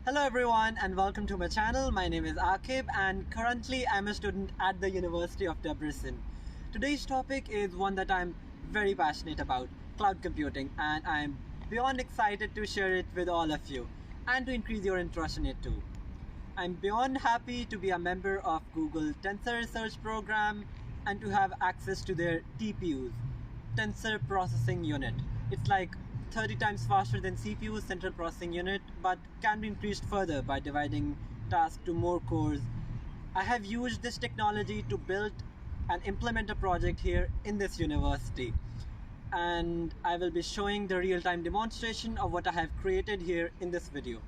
Hello everyone and welcome to my channel. My name is Akib and currently I'm a student at the University of Debrecen. Today's topic is one that I'm very passionate about, cloud computing, and I'm beyond excited to share it with all of you and to increase your interest in it too. I'm beyond happy to be a member of Google Tensor Research Program and to have access to their TPUs, Tensor Processing Unit. It's like 30 times faster than CPU's Central Processing Unit, but can be increased further by dividing tasks to more cores. I have used this technology to build and implement a project here in this university, and I will be showing the real-time demonstration of what I have created here in this video,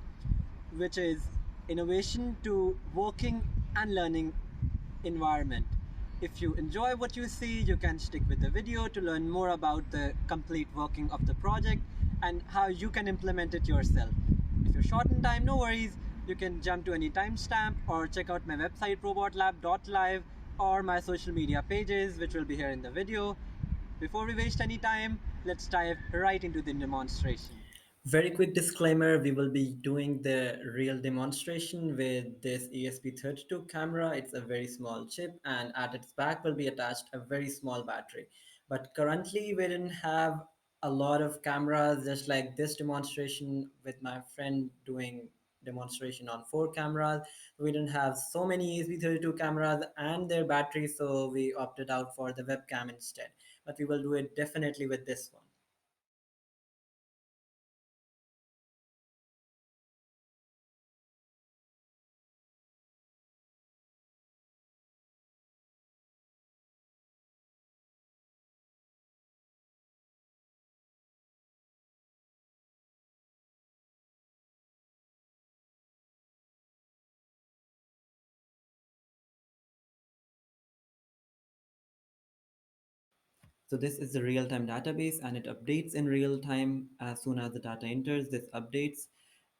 which is innovation to working and learning environment. If you enjoy what you see, you can stick with the video to learn more about the complete working of the project and how you can implement it yourself. If you're short in time, no worries. You can jump to any timestamp or check out my website robotlab.live or my social media pages, which will be here in the video. Before we waste any time, let's dive right into the demonstration. Very quick disclaimer, we will be doing the real demonstration with this ESP32 camera. It's a very small chip and at its back will be attached a very small battery. But currently we didn't have a lot of cameras, just like this demonstration with my friend doing demonstration on 4 cameras. We didn't have so many ESP32 cameras and their batteries, so we opted out for the webcam instead. But we will do it definitely with this one. So this is the real-time database and it updates in real time as soon as the data enters. This updates.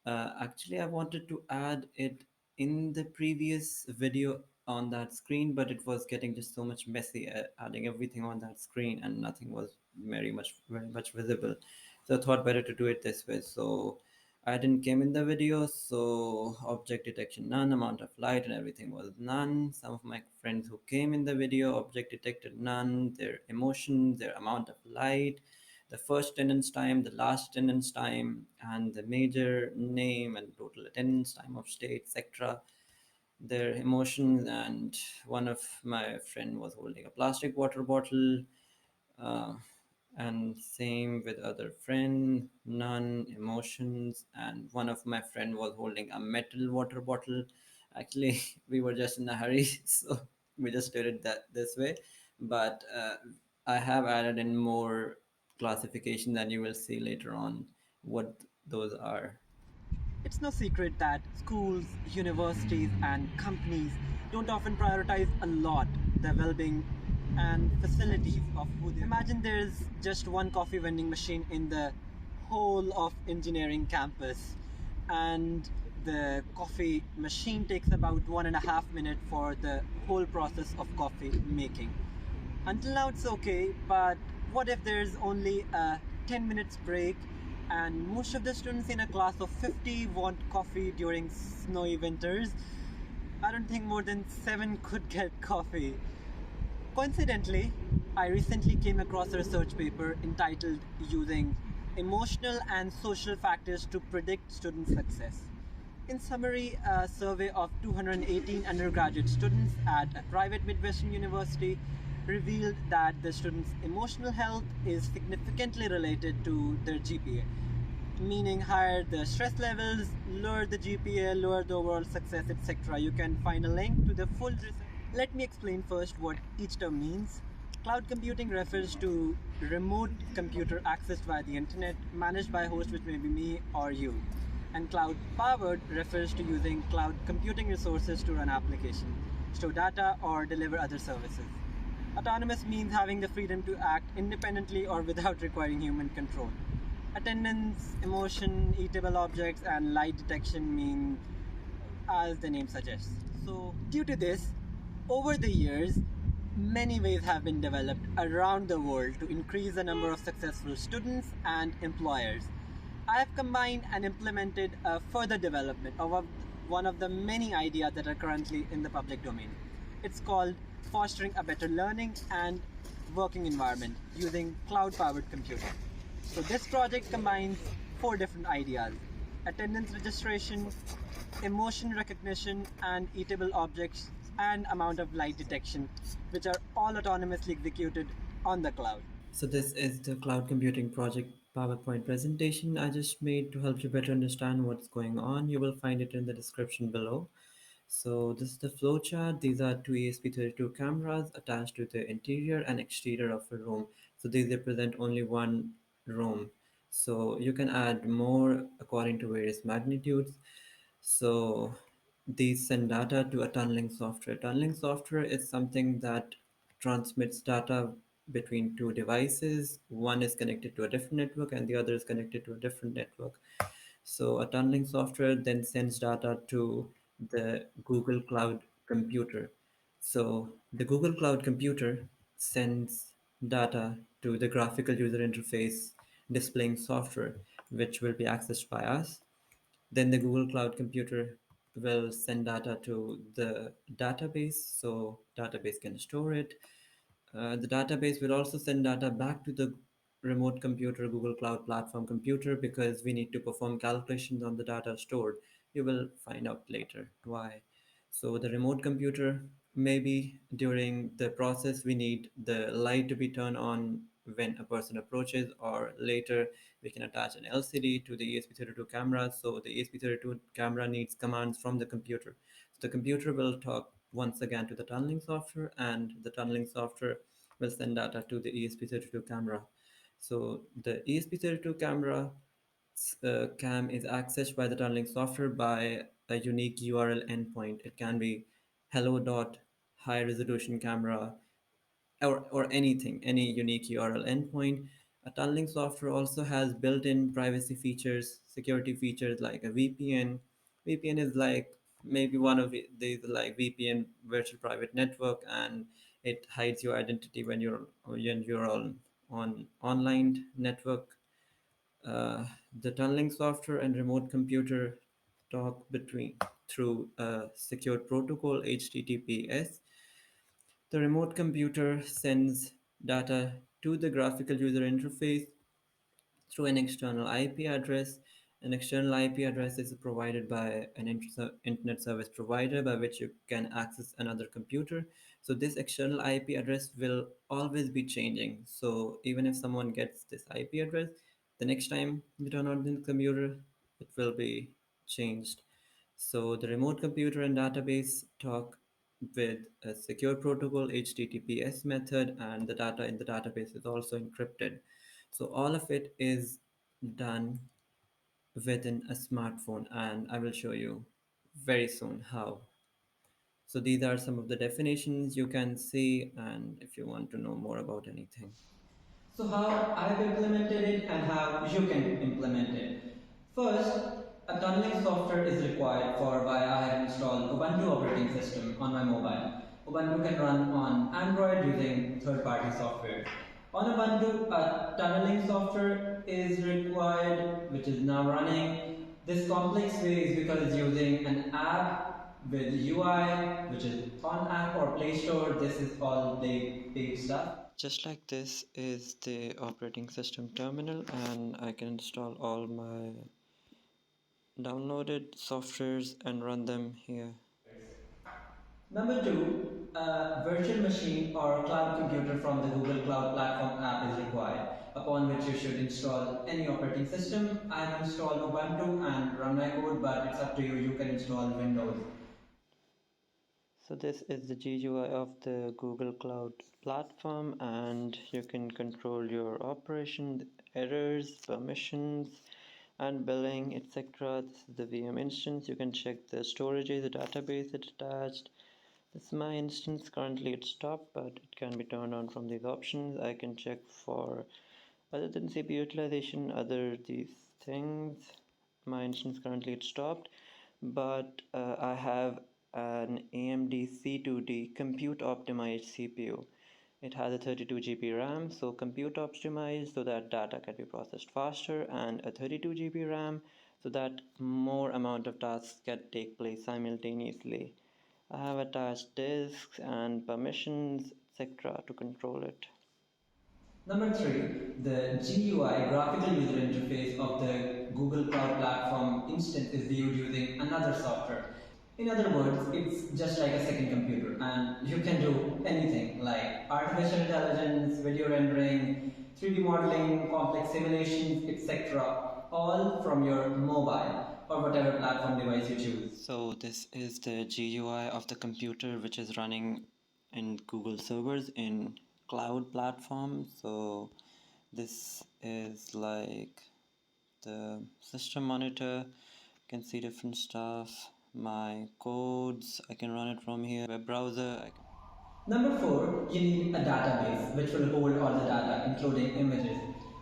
Actually, I wanted to add it in the previous video on that screen, but it was getting just so much messy adding everything on that screen and nothing was very much visible. So I thought better to do it this way. So I didn't came in the video, so object detection none, amount of light and everything was none. Some of my friends who came in the video, object detected none, their emotion, their amount of light, the first attendance time, the last attendance time, and the major name and total attendance time of state, etc. Their emotions, and one of my friend was holding a plastic water bottle, uh, and same with other friend, none emotions, and one of my friend was holding a metal water bottle. Actually we were just in a hurry so we just did it that this way, but I have added in more classification that you will see later on what those are. It's no secret that schools, universities, and companies don't often prioritize a lot the well being and facilities of who they imagine there's just one coffee vending machine in the whole of engineering campus, and the coffee machine takes about 1.5 minutes for the whole process of coffee making. Until now it's okay, but what if there's only a 10 minutes break and most of the students in a class of 50 want coffee during snowy winters? I don't think more than 7 could get coffee. Coincidentally, I recently came across a research paper entitled Using Emotional and Social Factors to Predict Student Success. In summary, a survey of 218 undergraduate students at a private Midwestern university revealed that the students' emotional health is significantly related to their GPA, meaning higher the stress levels, lower the GPA, lower the overall success, etc. You can find a link to the full research. Let me explain first what each term means. Cloud computing refers to remote computer accessed via the internet, managed by a host which may be me or you. And cloud powered refers to using cloud computing resources to run applications, store data, or deliver other services. Autonomous means having the freedom to act independently or without requiring human control. Attendance, emotion, eatable objects, and light detection mean as the name suggests. So, due to this, over the years, many ways have been developed around the world to increase the number of successful students and employers. I have combined and implemented a further development of one of the many ideas that are currently in the public domain. It's called fostering a better learning and working environment using cloud powered computing. So, this project combines four different ideas: attendance registration, emotion recognition, and eatable objects, and amount of light detection, which are all autonomously executed on the cloud. So this is the cloud computing project PowerPoint presentation I just made to help you better understand what's going on. You will find it in the description below. So this is the flowchart. These are two ESP32 cameras attached to the interior and exterior of a room. So these represent only one room. So you can add more according to various magnitudes. So these send data to a tunneling software. Tunneling software is something that transmits data between two devices. One is connected to a different network and the other is connected to a different network. So a tunneling software then sends data to the Google Cloud computer. So the Google Cloud computer sends data to the graphical user interface displaying software, which will be accessed by us. Then the Google Cloud computer will send data to the database, so database can store it. The database will also send data back to the remote computer, Google Cloud Platform computer, because we need to perform calculations on the data stored. You will find out later why. So the remote computer, maybe during the process, we need the light to be turned on when a person approaches, or later we can attach an LCD to the ESP32 camera. So the ESP32 camera needs commands from the computer. So the computer will talk once again to the tunneling software, and the tunneling software will send data to the ESP32 camera. So the ESP32 camera cam is accessed by the tunneling software by a unique URL endpoint. It can be hello dot high resolution camera, or anything, any unique URL endpoint. A tunneling software also has built-in privacy features, security features like a VPN. VPN is like maybe one of these like VPN, virtual private network, and it hides your identity when you're on online network. Uh, the tunneling software and remote computer talk between through a secure protocol HTTPS. The remote computer sends data to the graphical user interface through an external IP address. An external IP address is provided by an internet service provider by which you can access another computer. So this external IP address will always be changing. So even if someone gets this IP address, the next time you turn on the computer, it will be changed. So the remote computer and database talk with a secure protocol HTTPS method, and the data in the database is also encrypted. So all of it is done within a smartphone, and I will show you very soon how. So these are some of the definitions you can see, and if you want to know more about anything. So how I've implemented it and how you can implement it. First, a tunneling software is required for why I have installed Ubuntu operating system on my mobile. Ubuntu can run on Android using third-party software. On Ubuntu, a tunneling software is required, which is now running. This complex way is because using an app with UI, which is on app or Play Store, this is all big stuff. Just like this is the operating system terminal, and I can install all my downloaded softwares and run them here. Number two, a virtual machine or cloud computer from the Google Cloud Platform app is required, upon which you should install any operating system. I have installed Ubuntu and run my code, but it's up to you. You can install Windows. So this is the GUI of the Google Cloud Platform, and you can control your operation, errors, permissions, and billing, etc. This is the VM instance. You can check the storages, the database it attached. This is my instance. Currently it's stopped, but it can be turned on from these options. I can check for other than CPU utilization, other these things. My instance currently it's stopped, but I have an AMD C2D compute optimized CPU. It has a 32 GB RAM, so compute optimized so that data can be processed faster, and a 32 GB RAM so that more amount of tasks can take place simultaneously. I have attached disks and permissions, etc. to control it. Number three, the GUI graphical user interface of the Google Cloud Platform instance is viewed using another software. In other words, it's just like a second computer, and you can do anything like artificial intelligence, video rendering, 3D modeling, complex simulations, etc. All from your mobile or whatever platform device you choose. So this is the GUI of the computer which is running in Google servers in cloud platform. So this is like the system monitor. You can see different stuff, my codes, I can run it from here, web browser. Number four, you need a database which will hold all the data, including images.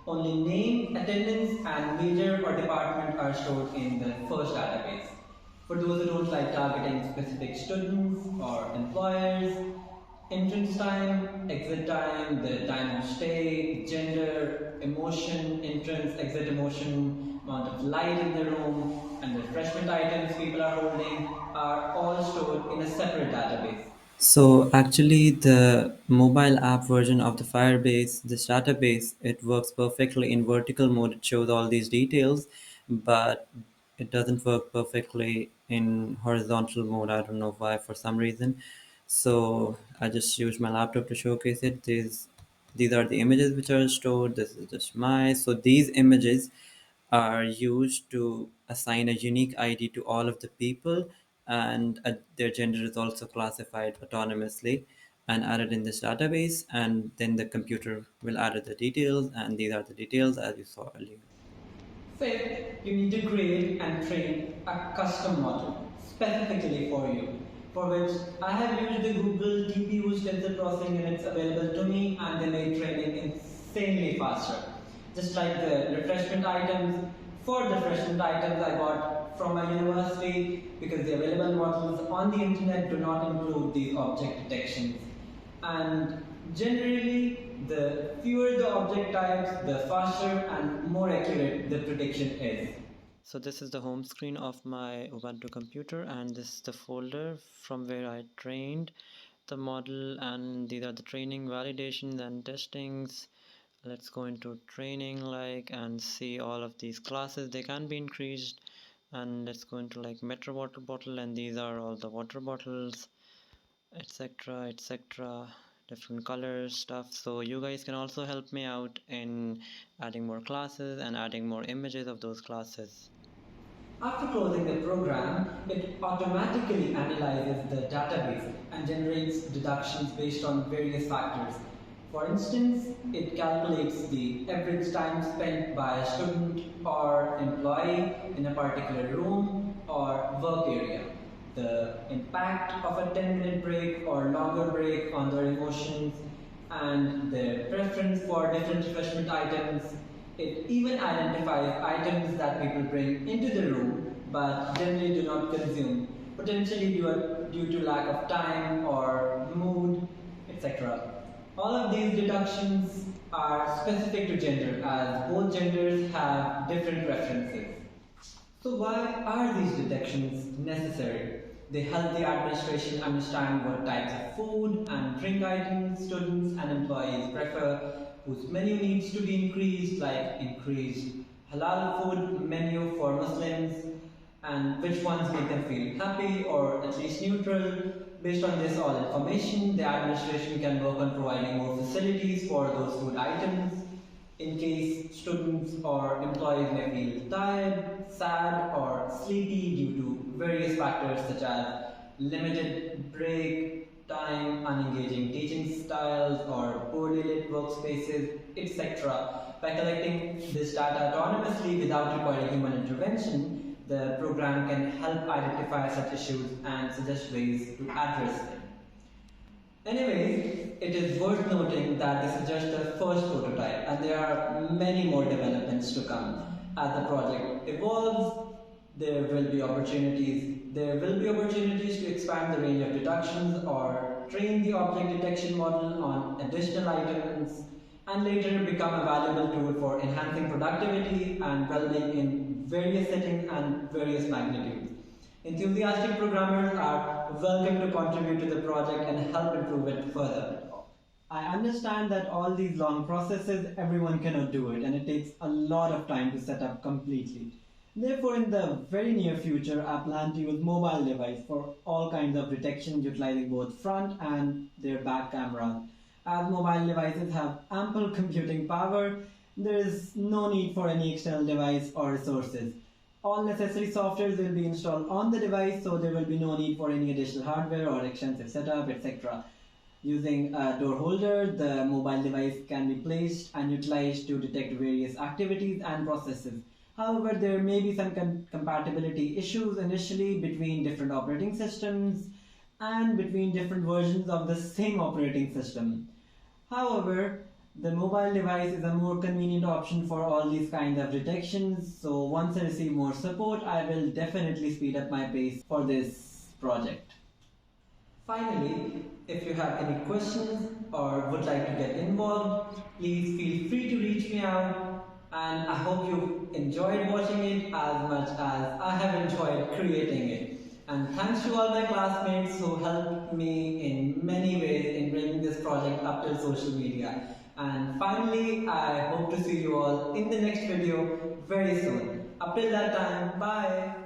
Only name, attendance, and major or department are stored in the first database. For those who don't like targeting specific students or employers, entrance time, exit time, the time of stay, gender, emotion, entrance, exit emotion, amount of light in the room, and the refreshment items people are holding are all stored in a separate database. So actually the mobile app version of the Firebase, this database, it works perfectly in vertical mode. It shows all these details, but it doesn't work perfectly in horizontal mode. I don't know why, for some reason. So I just use my laptop to showcase it. These are the images which are stored. This is just my. So these images are used to assign a unique ID to all of the people, and their gender is also classified autonomously and added in this database, and then the computer will add the details, and these are the details as you saw earlier. Fifth, you need to create and train a custom model specifically for you, for which I have used the Google TPU tensor processing units available to me, and they made training insanely faster. Just like the refreshment items, for the refreshment items I got from my university, because the available models on the internet do not include these object detections. And generally, the fewer the object types, the faster and more accurate the prediction is. So this is the home screen of my Ubuntu computer, and this is the folder from where I trained the model, and these are the training validations and testings. Let's go into training and see all of these classes. They can be increased, and let's go into like Metro water bottle, and these are all the water bottles, etc, etc, different colors stuff. So you guys can also help me out in adding more classes and adding more images of those classes. After closing the program, it automatically analyzes the database and generates deductions based on various factors. For instance, it calculates the average time spent by a student or employee in a particular room or work area, the impact of a 10-minute break or longer break on their emotions, and their preference for different refreshment items. It even identifies items that people bring into the room but generally do not consume, potentially due to lack of time or mood, etc. All of these deductions are specific to gender, as both genders have different preferences. So why are these deductions necessary? They help the administration understand what types of food and drink items students and employees prefer, whose menu needs to be increased, like increased halal food menu for Muslims, and which ones make them feel happy or at least neutral. Based on this all information, the administration can work on providing more facilities for those food items in case students or employees may feel tired, sad, or sleepy due to various factors such as limited break time, unengaging teaching styles, or poorly lit workspaces, etc. By collecting this data autonomously without requiring human intervention, the program can help identify such issues and suggest ways to address them. Anyways, it is worth noting that this is just the first prototype, and there are many more developments to come. As the project evolves, there will be opportunities to expand the range of deductions or train the object detection model on additional items, and later become a valuable tool for enhancing productivity and well-being in various settings and various magnitudes. Enthusiastic programmers are welcome to contribute to the project and help improve it further. I understand that all these long processes, everyone cannot do it, and it takes a lot of time to set up completely. Therefore, in the very near future, I plan to use mobile device for all kinds of detection utilizing both front and their back cameras. As mobile devices have ample computing power, there is no need for any external device or resources. All necessary softwares will be installed on the device, so there will be no need for any additional hardware or extensive setup, etc. Using a door holder, the mobile device can be placed and utilized to detect various activities and processes. However, there may be some compatibility issues initially between different operating systems and between different versions of the same operating system. However, the mobile device is a more convenient option for all these kinds of detections, so once I receive more support, I will definitely speed up my pace for this project. Finally, if you have any questions or would like to get involved, please feel free to reach me out, and I hope you enjoyed watching it as much as I have enjoyed creating it. And thanks to all my classmates who helped me in many ways in bringing this project up to social media. And finally, I hope to see you all in the next video very soon. Up till that time, bye!